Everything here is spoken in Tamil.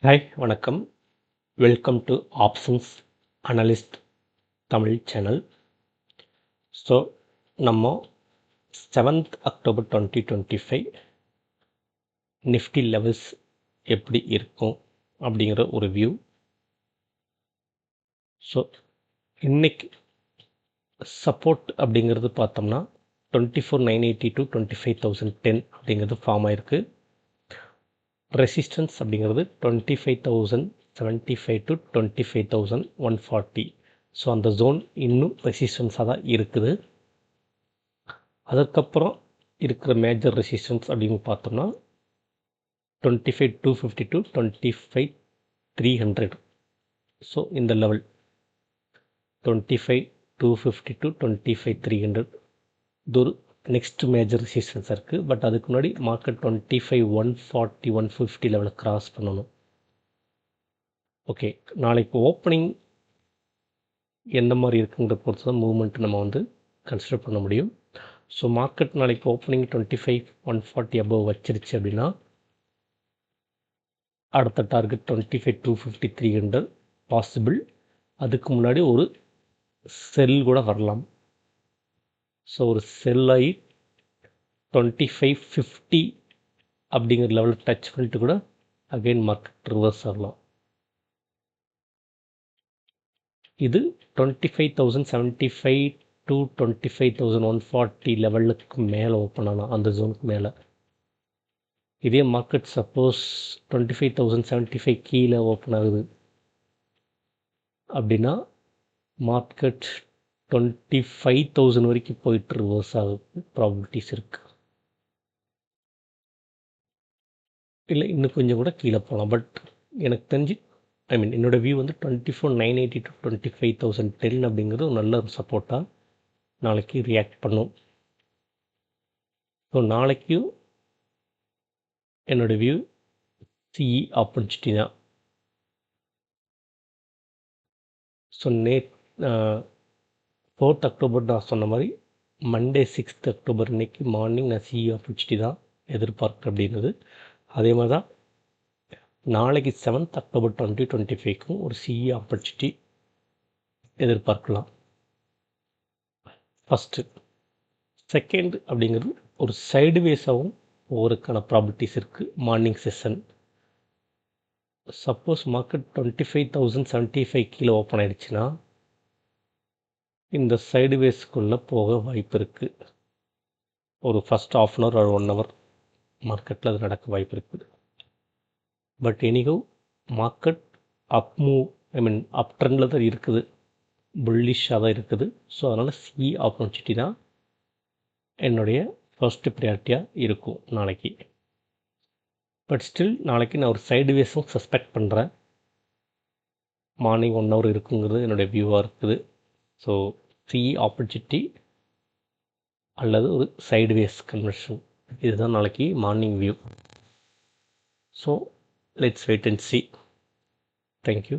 ஹாய் வணக்கம். Welcome to options analyst Tamil channel. So நம்ம 7th அக்டோபர் 2025 நிஃப்டி லெவல்ஸ் எப்படி இருக்கும் அப்படிங்கிற ஒரு வியூ. ஸோ இன்னைக்கு சப்போர்ட் அப்படிங்கிறது பார்த்தோம்னா 24,980 to 25,010 அப்படிங்கிறது ஃபார்ம் ஆயிருக்கு. ரெசிஸ்டன்ஸ் அப்படிங்கிறது 25,075 to 25,140. ஸோ அந்த ஜோன் இன்னும் ரெசிஸ்டன்ஸாக தான் இருக்குது. அதுக்கப்புறம் இருக்கிற மேஜர் ரெசிஸ்டன்ஸ் அப்படின்னு பார்த்தோம்னா 25,250 to 25,300. ஸோ இந்த லெவல் 25,250 to 25,300 இது ஒரு நெக்ஸ்ட் மேஜர் ரெசிஸ்டன்ஸ் இருக்குது. பட் அதுக்கு முன்னாடி மார்க்கெட் 25,140 150 லெவலை கிராஸ் பண்ணணும். ஓகே, நாளைக்கு ஓப்பனிங் எந்த மாதிரி இருக்குங்கிற பொறுத்து தான் மூவ்மெண்ட் நம்ம கன்சிடர் பண்ண முடியும். ஸோ மார்க்கெட் நாளைக்கு ஓப்பனிங் 25,140 அபவ் வச்சிருச்சு அப்படின்னா அடுத்த டார்கெட் 25,250 300 பாசிபிள். அதுக்கு முன்னாடி ஒரு செல் கூட வரலாம். ஸோ ஒரு செல் ஆகி 25,50 அப்படிங்கிற லெவலில் டச் பண்ணிட்டு கூட அகெயின் மார்க்கெட் ரிவர்ஸ் ஆகலாம். இது 25,075 to 25,140 லெவலுக்கு மேலே ஓப்பன் ஆகலாம். அந்த ஜோனுக்கு மேலே இதே மார்க்கெட் சப்போஸ் 25,075 கீழே ஓப்பன் ஆகுது அப்படின்னா மார்க்கெட் 25,000 வரைக்கும் போயிட்டு ரிவர்ஸ் ஆகுது ப்ராபபிலிட்டிஸ் இருக்குது. இல்லை இன்னும் கொஞ்சம் கூட கீழே போகலாம். பட் எனக்கு தெரிஞ்சு என்னோடய வியூ 24,980 to 25,010 அப்படிங்கிறது ஒரு நல்ல ஒரு சப்போர்ட்டாக நாளைக்கு ரியாக்ட் பண்ணும். ஸோ நாளைக்கும் என்னோடய வியூ சிஇ ஆப்பர்ச்சுனிட்டி தான். ஸோ 4th அக்டோபர் நான் சொன்ன மாதிரி மண்டே 6th அக்டோபர் இன்னைக்கு மார்னிங் நான் சிஇ ஆப்பர்ச்சுனிட்டி தான் எதிர்பார்க்குறேன் அப்படின்றது. அதே மாதிரி தான் நாளைக்கு 7th அக்டோபர் 2025க்கும் ஒரு சிஇ ஆப்பர்ச்சுனிட்டி எதிர்பார்க்கலாம். ஃபஸ்ட்டு செகண்ட் அப்படிங்கிறது ஒரு சைடுவேஸாகவும் ஒவ்வொருக்கான ப்ராபர்ட்டிஸ் இருக்குது. மார்னிங் செஷன் சப்போஸ் மார்க்கெட் 25,075 கீழே ஓப்பன் ஆகிடுச்சுன்னா இந்த சைடுவேஸ்க்குள்ளே போக வாய்ப்பு இருக்குது. ஒரு ஃபஸ்ட் ½ hour or 1 hour மார்க்கெட்டில் அது நடக்க வாய்ப்பு இருக்குது. But எனிகோ market up move up ட்ரெண்டில் தான் இருக்குது, புல்லிஷாக தான் இருக்குது. ஸோ அதனால் சிஇ ஆப்பர்ச்சுனிட்டி தான் என்னுடைய ஃபர்ஸ்ட் ப்ரியாரிட்டியாக இருக்கும் நாளைக்கு. பட் ஸ்டில் நாளைக்கு நான் ஒரு சைடுவேஸும் சஸ்பெக்ட் பண்ணுறேன். மார்னிங் 1 hour இருக்குங்கிறது என்னுடைய வியூவாக இருக்குது. ஸோ சிஇ ஆப்பர்ச்சுனிட்டி அல்லது ஒரு சைடுவேஸ் கன்வர்ஷன் இதுதான் நாளைக்கு morning view. So let's wait and see. Thank you.